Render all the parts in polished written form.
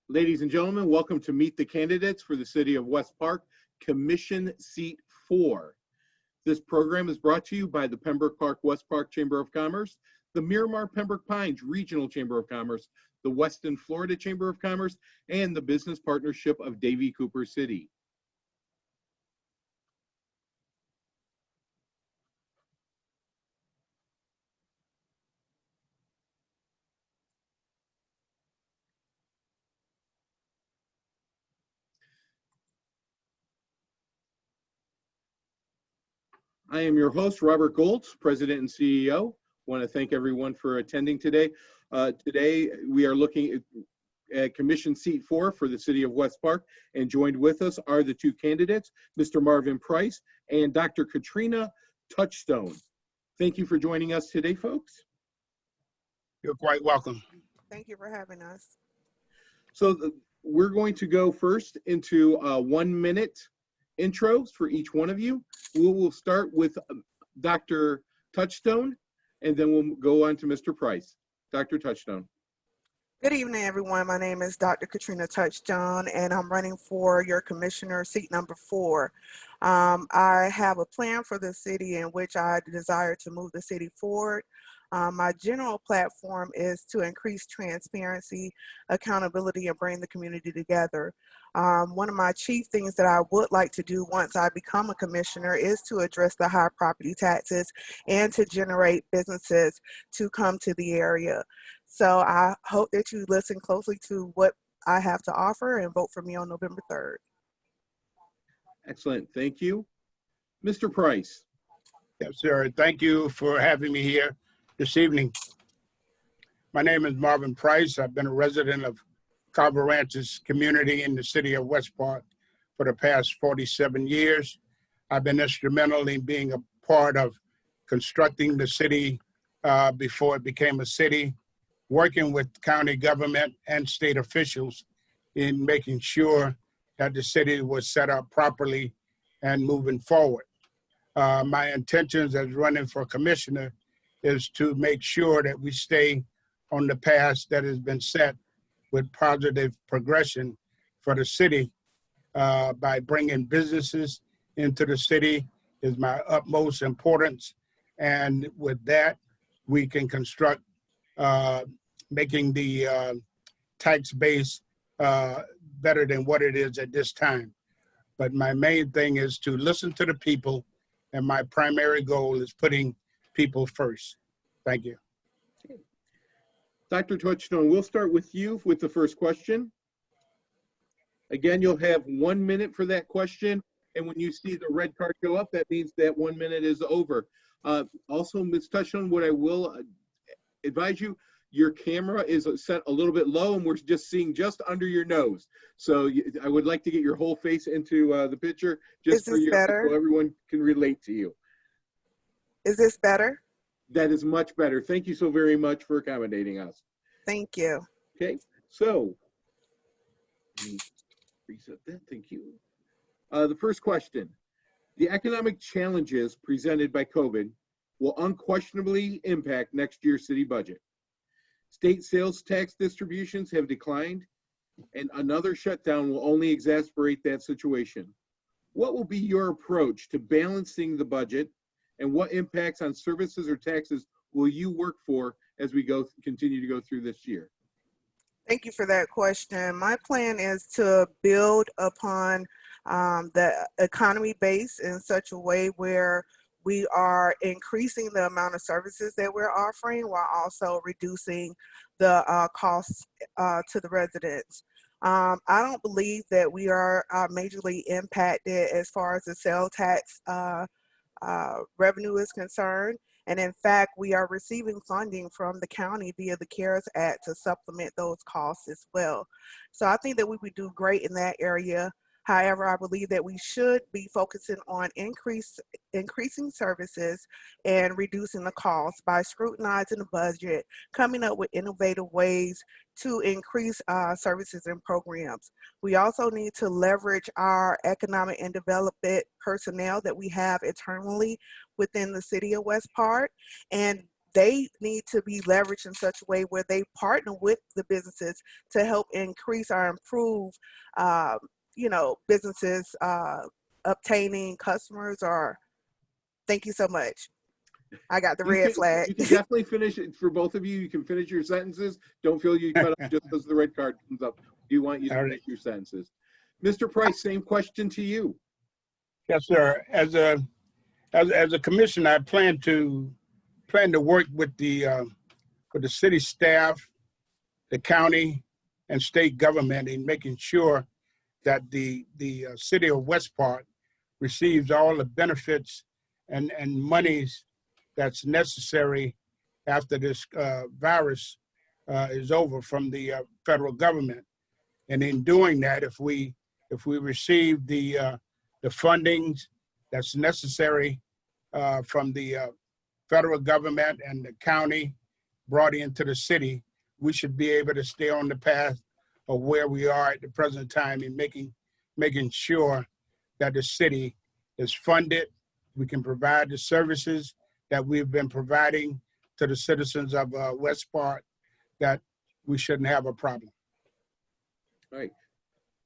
Ladies and gentlemen, welcome to Meet the Candidates for the City of West Park, Commission Seat 4. This program is brought to you by the Pembroke Park West Park Chamber of Commerce, the Miramar Pembroke Pines Regional Chamber of Commerce, the Weston Florida Chamber of Commerce, and the Business Partnership of Davie Cooper City. I am your host, Robert Goltz, President and CEO. I want to thank everyone for attending today. Today, we are looking at Commission Seat 4 for the City of West Park, and joined with us are the two candidates, Mr. Marvin Price and Dr. Katrina Touchstone. Thank you for joining us today, folks. You're quite welcome. Thank you for having us. So we're going to go first into 1 minute intros for each one of you. We will start with Dr. Touchstone, and then we'll go on to Mr. Price. Dr. Touchstone. Good evening, everyone. My name is Dr. Katrina Touchstone, and I'm running for your commissioner seat number 4. I have a plan for the city in which I desire to move the city forward. My general platform is to increase transparency, accountability, and bring the community together. One of my chief things that I would like to do once I become a commissioner is to address the high property taxes and to generate businesses to come to the area. So I hope that you listen closely to what I have to offer and vote for me on November 3rd. Excellent, thank you. Mr. Price. Yes, sir. Thank you for having me here this evening. My name is Marvin Price. I've been a resident of Carver Ranches community in the city of West Park for the past 47 years. I've been instrumental in being a part of constructing the city before it became a city, working with county government and state officials in making sure that the city was set up properly and moving forward. My intentions as running for commissioner is to make sure that we stay on the path that has been set with positive progression for the city by bringing businesses into the city is my utmost importance. And with that, we can construct making the tax base better than what it is at this time. But my main thing is to listen to the people, and my primary goal is putting people first. Thank you. Dr. Touchstone, we'll start with you with the first question. Again, you'll have 1 minute for that question, and when you see the red card go up, that means that 1 minute is over. Also, Ms. Touchstone, what I will advise you, your camera is set a little bit low, and we're just seeing just under your nose. So I would like to get your whole face into the picture, just Is this better? so everyone can relate to you. Is this better? That is much better. Thank you so very much for accommodating us. Thank you. Okay, so let me reset that. Thank you. The first question: the economic challenges presented by COVID will unquestionably impact next year's city budget. State sales tax distributions have declined, and another shutdown will only exacerbate that situation. What will be your approach to balancing the budget, and what impacts on services or taxes will you work for as we continue to go through this year? Thank you for that question. My plan is to build upon the economy base in such a way where we are increasing the amount of services that we're offering while also reducing the costs to the residents. I don't believe that we are majorly impacted as far as the sales tax revenue is concerned. And in fact, we are receiving funding from the county via the CARES Act to supplement those costs as well. So I think that we would do great in that area. However, I believe that we should be focusing on increasing services and reducing the costs by scrutinizing the budget, coming up with innovative ways to increase services and programs. We also need to leverage our economic and development personnel that we have internally within the city of West Park, and they need to be leveraged in such a way where they partner with the businesses to help increase or improve, businesses obtaining customers. Or thank you so much. I got the red flag. You can definitely finish it for both of you. You can finish your sentences. Don't feel you cut off just because the red card comes up. We want you to finish your sentences. Mr. Price, same question to you. Yes, sir. As a commissioner, I plan to work with the city staff, the county, and state government in making sure that the city of West Park receives all the benefits and monies that's necessary after this virus is over from the federal government. And in doing that, if we receive the fundings that's necessary from the federal government and the county brought into the city, we should be able to stay on the path of where we are at the present time in making sure that the city is funded. We can provide the services that we've been providing to the citizens of West Park, that we shouldn't have a problem. All right.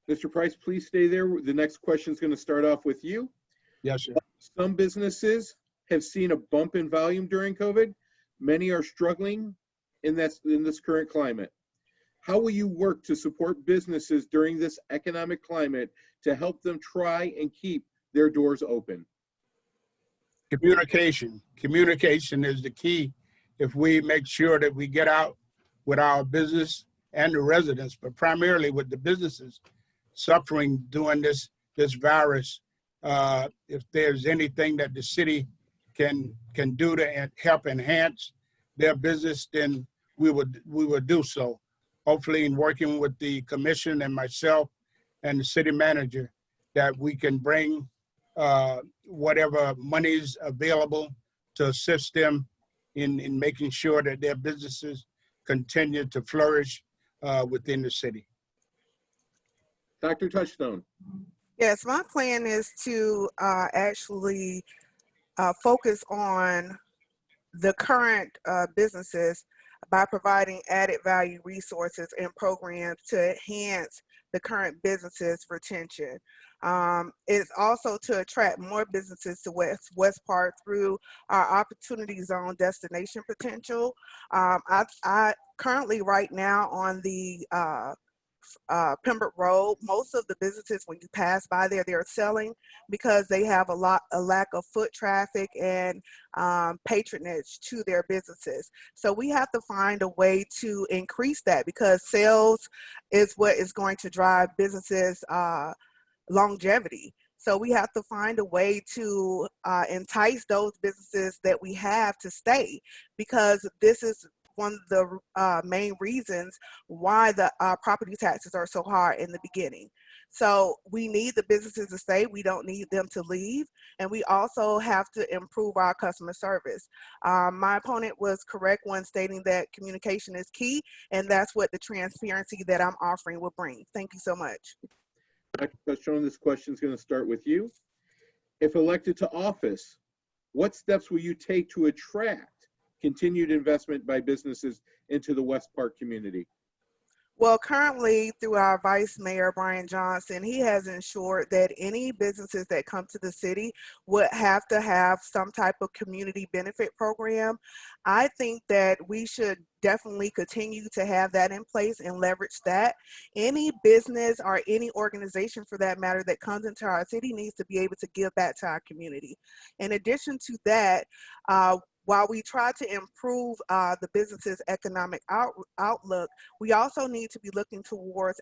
Mr. Price, please stay there. The next question is going to start off with you. Yes, sir. Some businesses have seen a bump in volume during COVID. Many are struggling in this current climate. How will you work to support businesses during this economic climate to help them try and keep their doors open? Communication. Communication is the key. If we make sure that we get out with our business and the residents, but primarily with the businesses suffering during this virus, if there's anything that the city can do to help enhance their business, then we would do so. Hopefully, in working with the commission and myself and the city manager, that we can bring whatever monies available to assist them in making sure that their businesses continue to flourish within the city. Dr. Touchstone. Yes, my plan is to actually focus on the current businesses by providing added value resources and programs to enhance the current businesses' retention. It's also to attract more businesses to West Park through our Opportunity Zone destination potential. I currently right now on the Pembroke Road, most of the businesses, when you pass by there, they're selling because they have a lack of foot traffic and patronage to their businesses. So we have to find a way to increase that, because sales is what is going to drive businesses longevity. So we have to find a way to entice those businesses that we have to stay, because this is one of the main reasons why the property taxes are so high in the beginning. So we need the businesses to stay. We don't need them to leave. And we also have to improve our customer service. My opponent was correct when stating that communication is key, and that's what the transparency that I'm offering will bring. Thank you so much. Dr. Touchstone, this question is going to start with you. If elected to office, what steps will you take to attract continued investment by businesses into the West Park community? Well, currently through our Vice Mayor, Brian Johnson, he has ensured that any businesses that come to the city would have to have some type of community benefit program. I think that we should definitely continue to have that in place and leverage that. Any business or any organization for that matter that comes into our city needs to be able to give back to our community. In addition to that, while we try to improve the business's economic outlook, we also need to be looking towards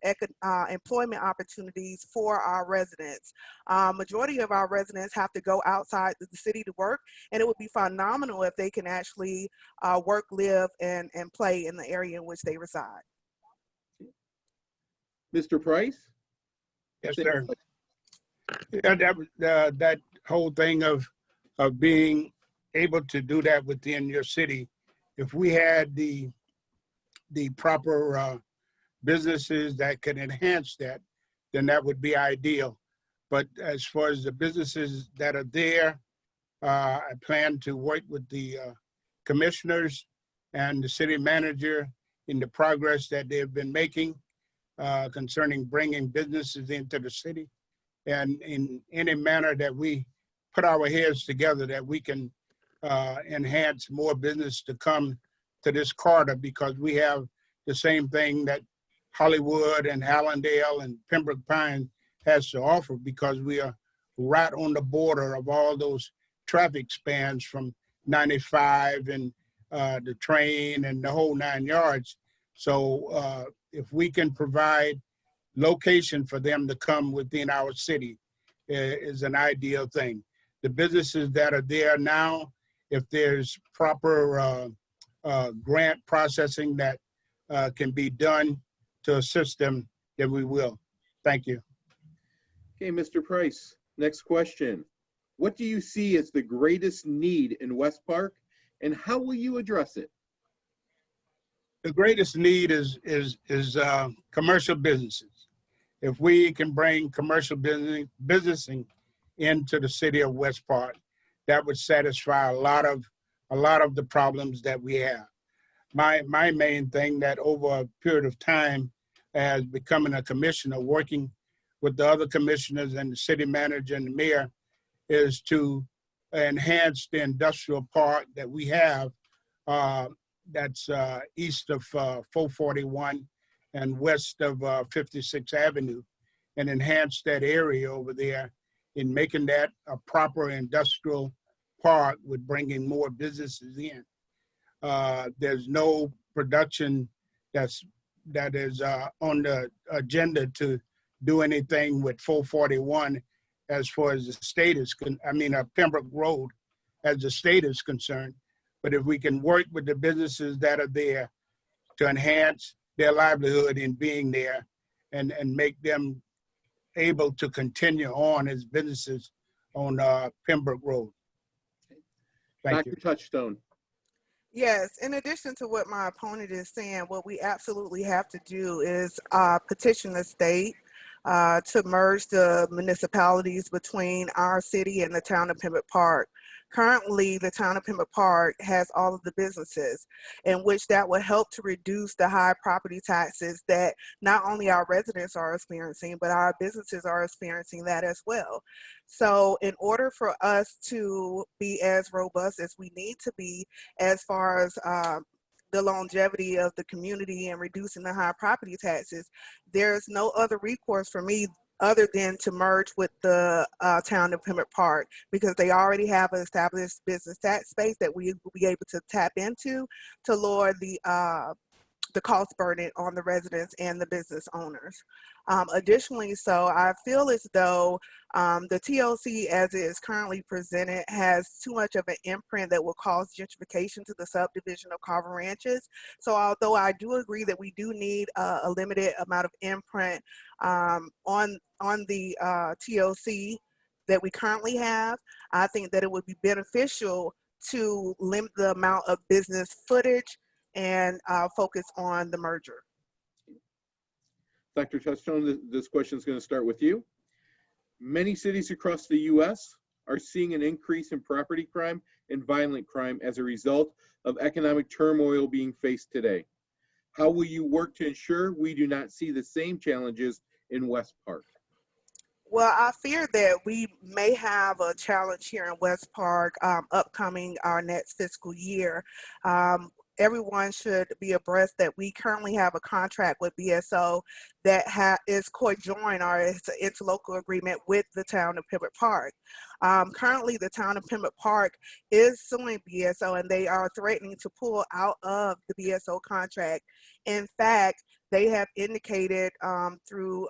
employment opportunities for our residents. Majority of our residents have to go outside the city to work, and it would be phenomenal if they can actually work, live, and play in the area in which they reside. Mr. Price? Yes, sir. Yeah, that whole thing of being able to do that within your city, if we had the proper businesses that could enhance that, then that would be ideal. But as far as the businesses that are there, I plan to work with the commissioners and the city manager in the progress that they've been making concerning bringing businesses into the city, and in any manner that we put our heads together that we can enhance more business to come to this corridor, because we have the same thing that Hollywood and Allendale and Pembroke Pines has to offer, because we are right on the border of all those traffic spans from 95 and the train and the whole 9 yards. So if we can provide location for them to come within our city is an ideal thing. The businesses that are there now, if there's proper grant processing that can be done to assist them, then we will. Thank you. Okay, Mr. Price, next question. What do you see as the greatest need in West Park, and how will you address it? The greatest need is commercial businesses. If we can bring commercial businessing into the city of West Park, that would satisfy a lot of the problems that we have. My main thing that over a period of time, as becoming a commissioner, working with the other commissioners and the city manager and the mayor, is to enhance the industrial park that we have that's east of 441 and west of 56th Avenue, and enhance that area over there in making that a proper industrial park with bringing more businesses in. There's no production that is on the agenda to do anything with 441 as far as the state is, Pembroke Road as the state is concerned. But if we can work with the businesses that are there to enhance their livelihood in being there and make them able to continue on as businesses on Pembroke Road. Thank you. Dr. Touchstone. Yes, in addition to what my opponent is saying, what we absolutely have to do is petition the state to merge the municipalities between our city and the town of Pembroke Park. Currently, the town of Pembroke Park has all of the businesses, in which that will help to reduce the high property taxes that not only our residents are experiencing, but our businesses are experiencing that as well. So in order for us to be as robust as we need to be as far as the longevity of the community and reducing the high property taxes, there's no other recourse for me other than to merge with the town of Pembroke Park, because they already have an established business tax base that we will be able to tap into to lower the cost burden on the residents and the business owners. Additionally, so I feel as though the TLC as it is currently presented has too much of an imprint that will cause gentrification to the subdivision of Carver Ranches. So although I do agree that we do need a limited amount of imprint on the TLC that we currently have, I think that it would be beneficial to limit the amount of business footage and focus on the merger. Dr. Touchstone, this question is going to start with you. Many cities across the U.S. are seeing an increase in property crime and violent crime as a result of economic turmoil being faced today. How will you work to ensure we do not see the same challenges in West Park? Well, I fear that we may have a challenge here in West Park upcoming our next fiscal year. Everyone should be abreast that we currently have a contract with BSO that is co-joined, or it's an interlocal agreement with the town of Pembroke Park. Currently, the town of Pembroke Park is suing BSO, and they are threatening to pull out of the BSO contract. In fact, they have indicated through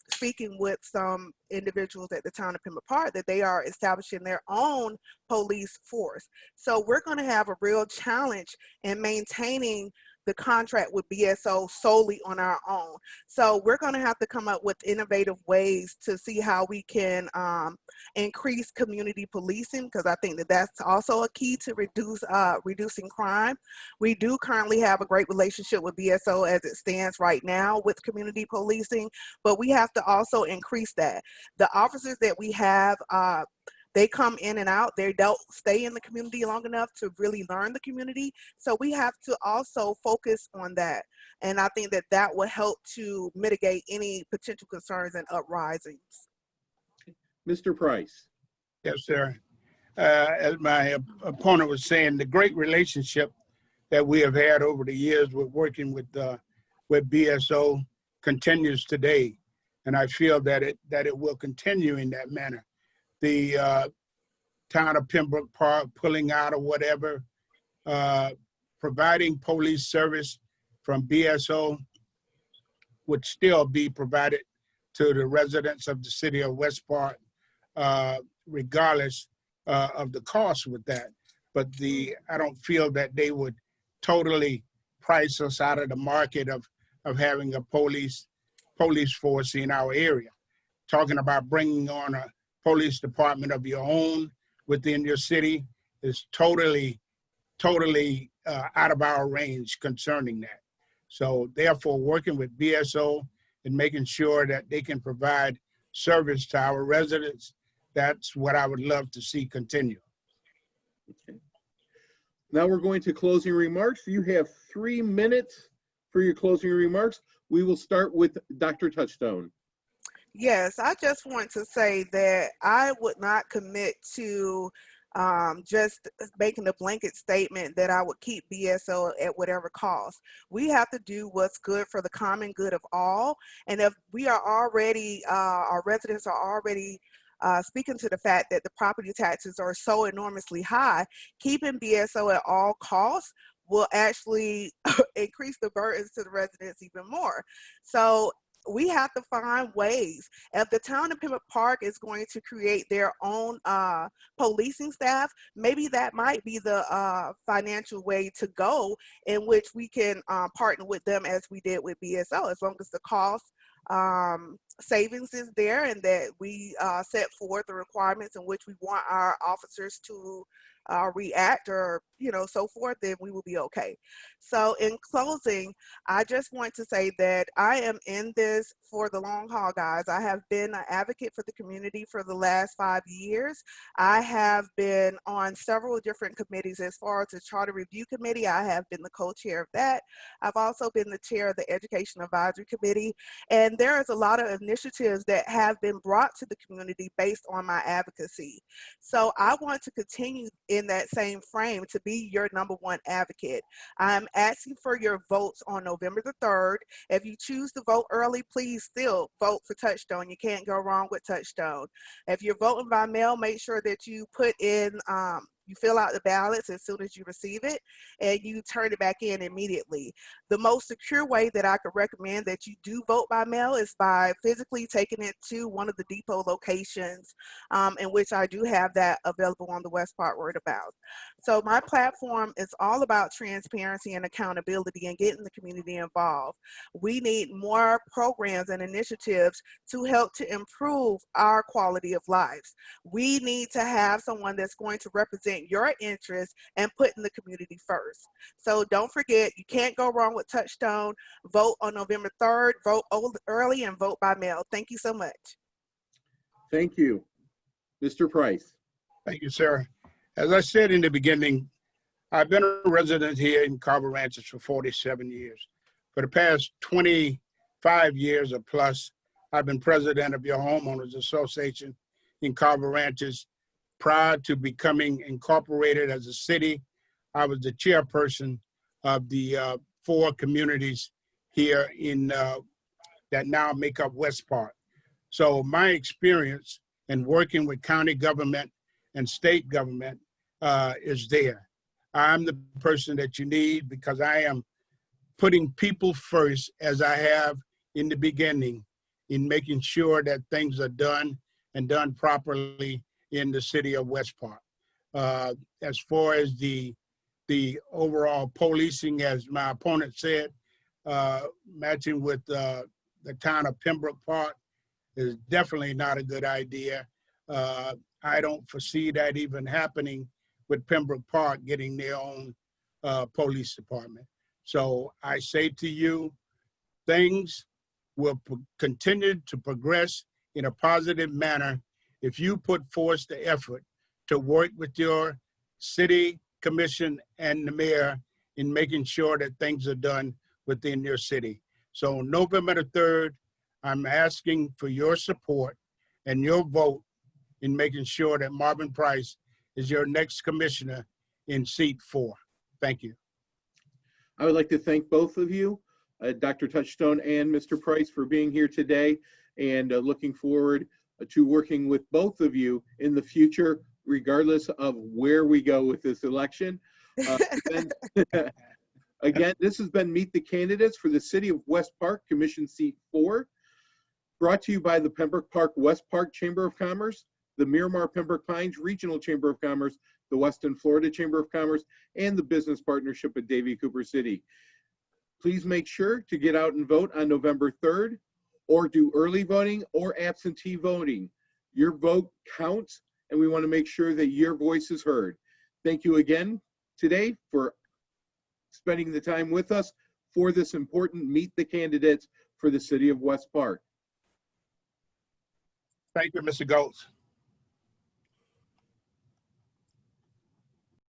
speaking with some individuals at the town of Pembroke Park that they are establishing their own police force. So we're going to have a real challenge in maintaining the contract with BSO solely on our own. So we're going to have to come up with innovative ways to see how we can increase community policing, because I think that that's also a key to reducing crime. We do currently have a great relationship with BSO as it stands right now with community policing, but we have to also increase that. The officers that we have they come in and out. They don't stay in the community long enough to really learn the community. So we have to also focus on that. And I think that that will help to mitigate any potential concerns and uprisings. Mr. Price. Yes, sir. As my opponent was saying, the great relationship that we have had over the years with working with BSO continues today, and I feel that it will continue in that manner. The town of Pembroke Park pulling out or whatever, providing police service from BSO would still be provided to the residents of the city of West Park, regardless of the cost with that. But I don't feel that they would totally price us out of the market of having a police force in our area. Talking about bringing on a police department of your own within your city is totally out of our range concerning that. So therefore, working with BSO and making sure that they can provide service to our residents, that's what I would love to see continue. Okay. Now we're going to closing remarks. You have 3 minutes for your closing remarks. We will start with Dr. Touchstone. Yes, I just want to say that I would not commit to just making a blanket statement that I would keep BSO at whatever cost. We have to do what's good for the common good of all. And if we are already, our residents are already speaking to the fact that the property taxes are so enormously high, keeping BSO at all costs will actually increase the burdens to the residents even more. So we have to find ways. If the town of Pembroke Park is going to create their own policing staff, maybe that might be the financial way to go, in which we can partner with them as we did with BSO, as long as the cost savings is there and that we set forth the requirements in which we want our officers to react or so forth, then we will be okay. So in closing, I just want to say that I am in this for the long haul, guys. I have been an advocate for the community for the last 5 years. I have been on several different committees. As far as the Charter Review Committee, I have been the co-chair of that. I've also been the chair of the Education Advisory Committee. And there is a lot of initiatives that have been brought to the community based on my advocacy. So I want to continue in that same frame to be your #1 advocate. I'm asking for your votes on November the 3rd. If you choose to vote early, please still vote for Touchstone. You can't go wrong with Touchstone. If you're voting by mail, make sure that you put in you fill out the ballots as soon as you receive it, and you turn it back in immediately. The most secure way that I could recommend that you do vote by mail is by physically taking it to one of the depot locations, in which I do have that available on the West Park Word About. So my platform is all about transparency and accountability and getting the community involved. We need more programs and initiatives to help to improve our quality of lives. We need to have someone that's going to represent your interests and putting the community first. So don't forget, you can't go wrong with Touchstone. Vote on November 3rd, vote early, and vote by mail. Thank you so much. Thank you. Mr. Price. Thank you, sir. As I said in the beginning, I've been a resident here in Carver Ranches for 47 years. For the past 25 years or plus, I've been president of your homeowners association in Carver Ranches. Prior to becoming incorporated as a city, I was the chairperson of the 4 communities here in that now make up West Park. So my experience in working with county government and state government is there. I'm the person that you need because I am putting people first, as I have in the beginning, in making sure that things are done and done properly in the city of West Park. As far as the overall policing, as my opponent said, matching with the town of Pembroke Park is definitely not a good idea. I don't foresee that even happening with Pembroke Park getting their own police department. So I say to you, things will continue to progress in a positive manner if you put forth the effort to work with your city commission and the mayor in making sure that things are done within your city. So November the 3rd, I'm asking for your support and your vote in making sure that Marvin Price is your next commissioner in seat 4. Thank you. I would like to thank both of you, Dr. Touchstone and Mr. Price, for being here today, and looking forward to working with both of you in the future, regardless of where we go with this election. Again, this has been Meet the Candidates for the City of West Park, Commission Seat 4, brought to you by the Pembroke Park West Park Chamber of Commerce, the Miramar Pembroke Pines Regional Chamber of Commerce, the Weston Florida Chamber of Commerce, and the Business Partnership of Davie Cooper City. Please make sure to get out and vote on November 3rd, or do early voting or absentee voting. Your vote counts, and we want to make sure that your voice is heard. Thank you again today for spending the time with us for this important Meet the Candidates for the City of West Park. Thank you, Mr. Goltz.